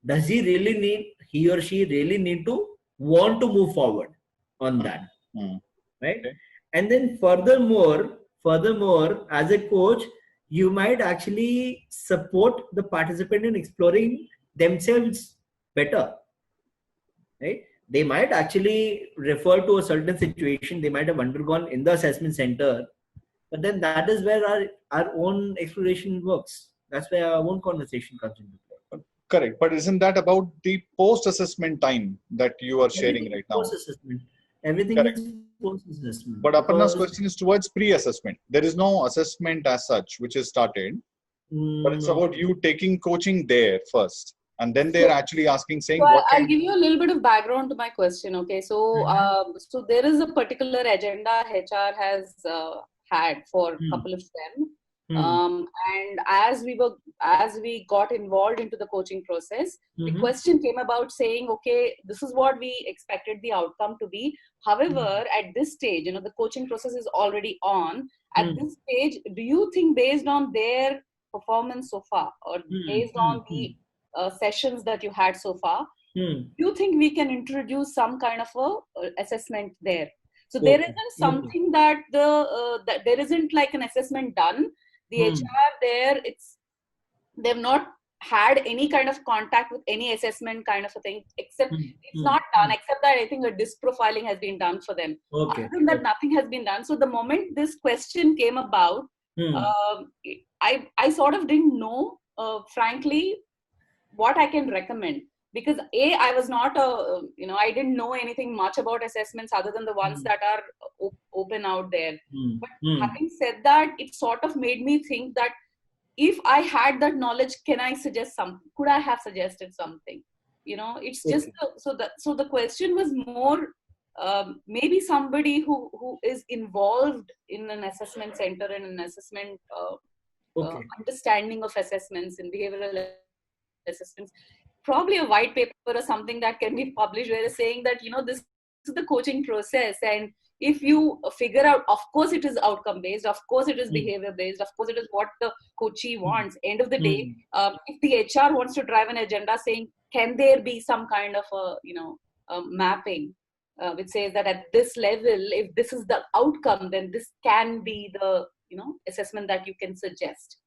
does he really need, he or she really need to want to move forward on that? Right? Okay. And then furthermore, as a coach, you might actually support the participant in exploring themselves better. Right? They might actually refer to a certain situation they might have undergone in the assessment center, but then that is where our own exploration works. That's where our own conversation comes into play. Correct. But isn't that about the post-assessment time that you are sharing right now? Post-assessment. Everything Correct. Is post-assessment. But Aparna's question is towards pre-assessment. There is no assessment as such which is started, but it's about you taking coaching there first. And then they're actually asking, saying, so I'll give you a little bit of background to my question. Okay, so so there is a particular agenda HR has had for a couple of them, and as we got involved into the coaching process, the question came about saying, okay, this is what we expected the outcome to be. However, at this stage, the coaching process is already on. At this stage, do you think based on their performance so far, or based on the sessions that you had so far, do you think we can introduce some kind of a assessment there? So there isn't something that that there isn't like an assessment done. The HR there, they've not had any kind of contact with any assessment kind of a thing, except it's not done, except that I think a disc profiling has been done for them. Other than that, nothing has been done. So the moment this question came about, I sort of didn't know, frankly, what I can recommend, because I was not I didn't know anything much about assessments other than the ones that are open out there. But having said that, it sort of made me think that if I had that knowledge, could I have suggested something? It's just so the question was more maybe somebody who is involved in an assessment center and an assessment understanding of assessments and behavioral assessments, probably a white paper or something that can be published where it's saying that this is the coaching process, and if you figure out, of course it is outcome based, of course it is behavior based, of course it is what the coachee wants. End of the day, if the HR wants to drive an agenda saying, can there be some kind of a mapping which says that at this level, if this is the outcome, then this can be the assessment that you can suggest,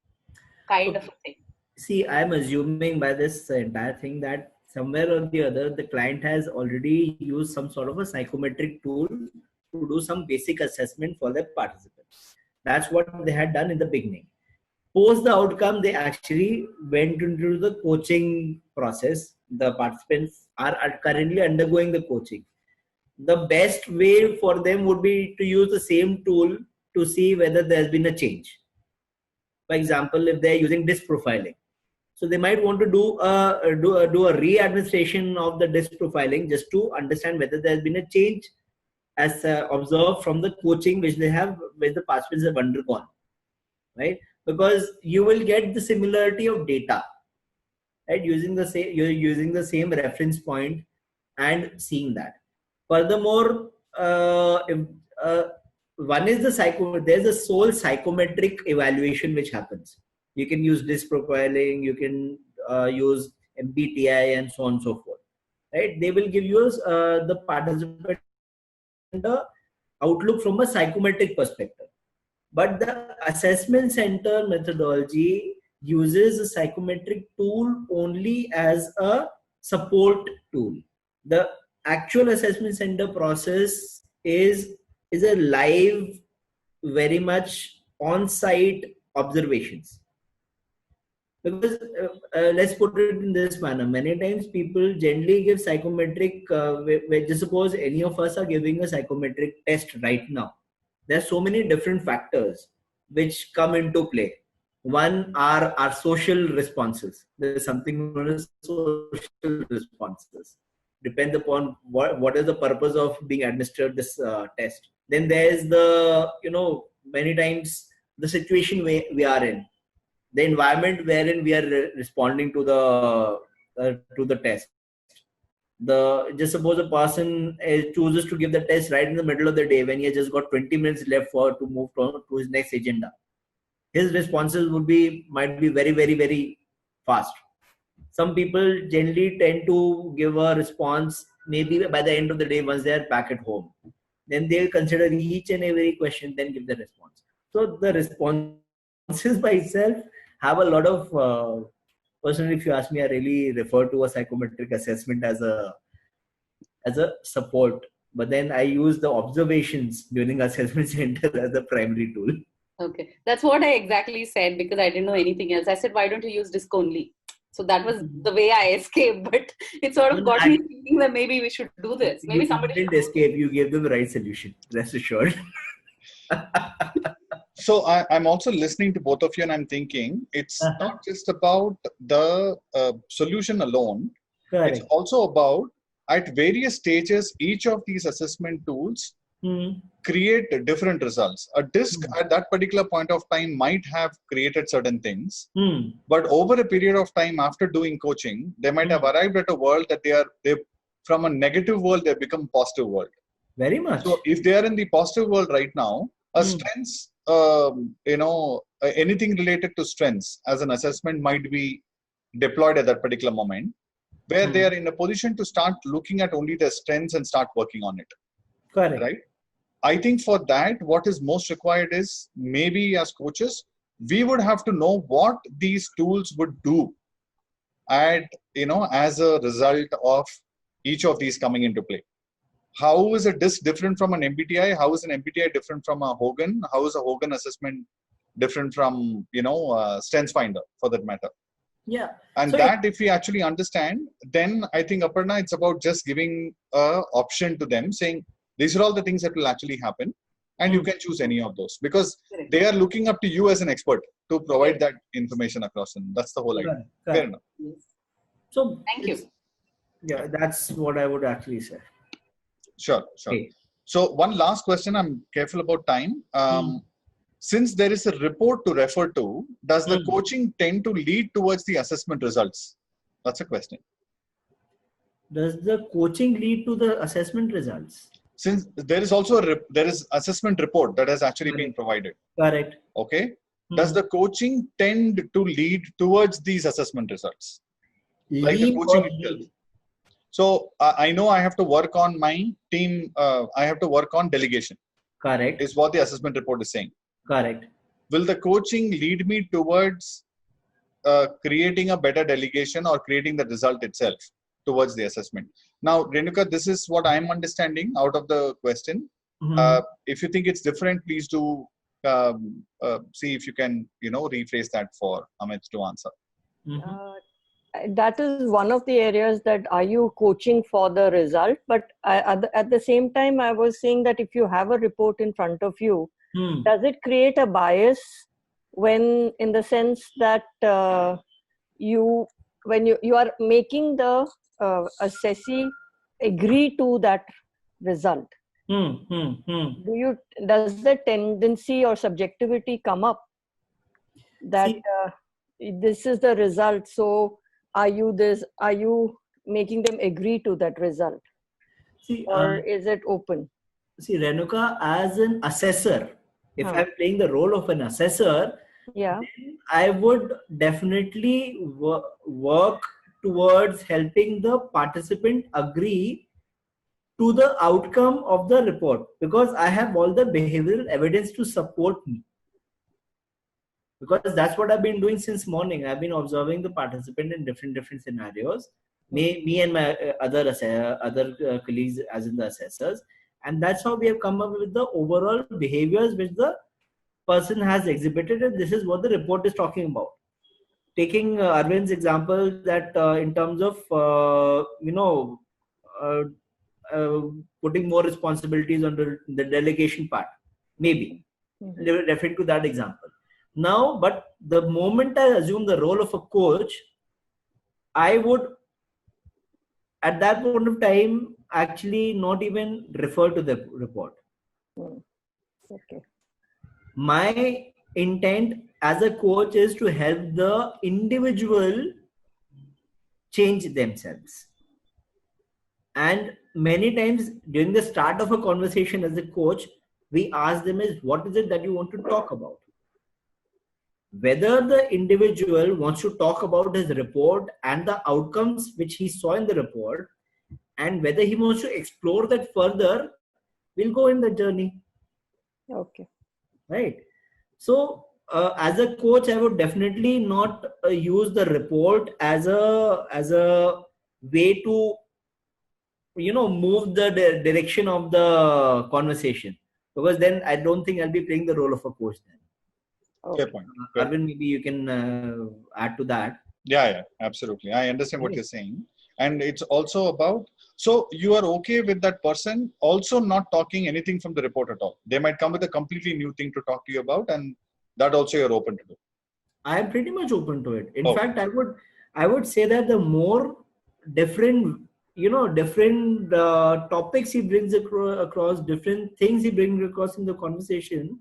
kind of a thing. See, I'm assuming by this entire thing that somewhere or the other, the client has already used some sort of a psychometric tool to do some basic assessment for their participants. That's what they had done in the beginning. Post the outcome, they actually went into the coaching process. The participants are currently undergoing the coaching. The best way for them would be to use the same tool to see whether there's been a change. For example, if they're using disc profiling, so they might want to do a re-administration of the disc profiling just to understand whether there's been a change as observed from the coaching which the participants have undergone, right? Because you will get the similarity of data, right? You're using the same reference point and seeing that. Furthermore, one is there's a sole psychometric evaluation which happens. You can use disc profiling, you can use MBTI and so on and so forth, right? They will give you the participant outlook from a psychometric perspective. But the assessment center methodology uses a psychometric tool only as a support tool. The actual assessment center process is a live, very much on-site observations. Because let's put it in this manner, many times people generally give psychometric, just suppose any of us are giving a psychometric test right now. There are so many different factors which come into play. One are our social responses. There is something known as social responses. Depends upon what is the purpose of being administered this test. Then there is the, many times the situation we are in. the environment wherein we are responding to the test. Just suppose a person chooses to give the test right in the middle of the day when he has just got 20 minutes left to move to his next agenda. His responses might be very, very, very fast. Some people generally tend to give a response maybe by the end of the day once they are back at home. Then they'll consider each and every question, then give the response. So the responses by itself have a lot of, personally, if you ask me, I really refer to a psychometric assessment as a support. But then I use the observations during assessment center as the primary tool. Okay, that's what I exactly said because I didn't know anything else. I said, why don't you use DISC only? So that was the way I escaped. But it sort of got me thinking that maybe we should do this. Maybe somebody didn't escape. You gave them the right solution. Rest assured. So I'm also listening to both of you and I'm thinking it's not just about the solution alone. Correct. It's also about at various stages, each of these assessment tools create different results. A DISC at that particular point of time might have created certain things, but over a period of time after doing coaching, they might have arrived at a world that they from a negative world, they become positive world. Very much. So if they are in the positive world right now, a strengths, anything related to strengths as an assessment might be deployed at that particular moment, where they are in a position to start looking at only their strengths and start working on it. Correct. Right? I think for that, what is most required is maybe as coaches, we would have to know what these tools would do as a result of each of these coming into play. How is a DISC different from an MBTI? How is an MBTI different from a Hogan? How is a Hogan assessment different from, Strengths Finder for that matter? Yeah. And so if we actually understand, then I think Aparna, it's about just giving an option to them saying, these are all the things that will actually happen. And you can choose any of those because they are looking up to you as an expert to provide that information across. And that's the whole idea. Fair enough. So thank you. Yeah, that's what I would actually say. Sure. Okay. So one last question. I'm careful about time. Since there is a report to refer to, does the coaching tend to lead towards the assessment results? That's a question. Does the coaching lead to the assessment results? Since there is also there is assessment report that has actually been provided. Correct. Okay. Does the coaching tend to lead towards these assessment results? Like the coaching itself. So I know I have to work on my team. I have to work on delegation. Correct. Is what the assessment report is saying. Correct. Will the coaching lead me towards creating a better delegation or creating the result itself towards the assessment? Now, Renuka, this is what I'm understanding out of the question. If you think it's different, please do see if you can, rephrase that for Amit to answer. That is one of the areas that are you coaching for the result? But at the same time, I was saying that if you have a report in front of you, does it create a bias when, in the sense that when you are making the assessee agree to that result? Does the tendency or subjectivity come up that this is the result? So are you making them agree to that result? Or is it open? See, Renuka, as an assessor, if I'm playing the role of an assessor, then I would definitely work towards helping the participant agree to the outcome of the report, because I have all the behavioral evidence to support me. Because that's what I've been doing since morning. I've been observing the participant in different scenarios. Me and my other colleagues as in the assessors. And that's how we have come up with the overall behaviors which the person has exhibited. And this is what the report is talking about. Taking Arvind's example that in terms of, putting more responsibilities on the delegation part, maybe referring to that example. Now, but the moment I assume the role of a coach, I would, at that point of time, actually not even refer to the report. Okay. My intent as a coach is to help the individual change themselves. And many times during the start of a conversation as a coach, we ask them is, what is it that you want to talk about? Whether the individual wants to talk about his report and the outcomes which he saw in the report, and whether he wants to explore that further, we'll go in the journey. Okay. Right. So as a coach, I would definitely not use the report as a way to, you know, move the direction of the conversation, because then I don't think I'll be playing the role of a coach then. Okay. Fair point. Fair Arvind, maybe you can add to that. Yeah, absolutely. I understand what you're saying. And it's also about, so you are okay with that person also not talking anything from the report at all. They might come with a completely new thing to talk to you about, and that also you're open to do. I am pretty much open to it. In fact, I would say that the more different, you know, different topics he brings across, different things he brings across in the conversation,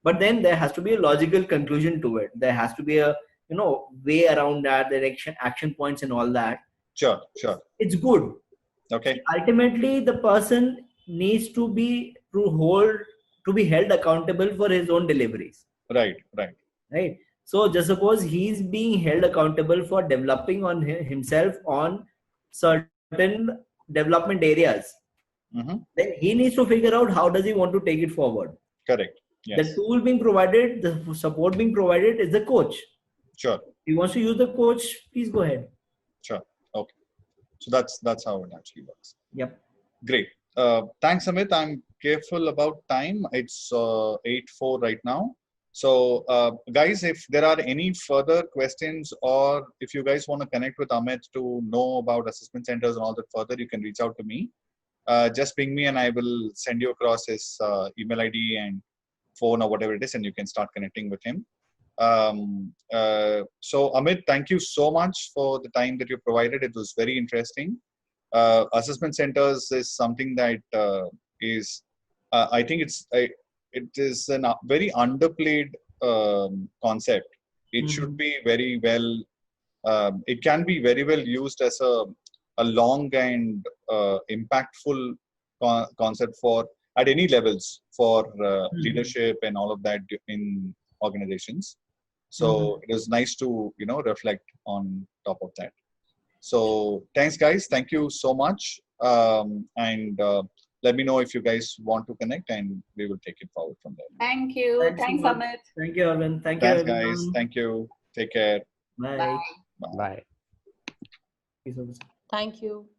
but then there has to be a logical conclusion to it. There has to be a, you know, way around that, direction, action points and all that. Sure. It's good. Okay. See, ultimately, the person needs to be held accountable for his own deliveries. Right. So just suppose he's being held accountable for developing on himself on certain development areas. Mm-hmm. Then he needs to figure out how does he want to take it forward. Correct. Yes. The tool being provided, the support being provided is the coach. Sure. If he wants to use the coach, please go ahead. Sure. Okay. So that's how it actually works. Yep. Great. Thanks, Amit. I'm careful about time. It's 8:04 right now. So, guys, if there are any further questions, or if you guys want to connect with Amit to know about assessment centers and all that further, you can reach out to me. Just ping me and I will send you across his email ID and phone or whatever it is, and you can start connecting with him. So Amit, thank you so much for the time that you provided. It was very interesting. Assessment centers is something that is, I think it is a very underplayed concept. It should be very well, it can be very well used as a long and impactful concept for at any levels for leadership and all of that in organizations. So it was nice to, you know, reflect on top of that. So thanks, guys. Thank you so much. And let me know if you guys want to connect, and we will take it forward from there. Thank you. Thanks, Amit. Thank you, Arvind. Thank you, Thanks, everyone. guys. Thank you. Take care. Bye. Bye. Bye. Thank you.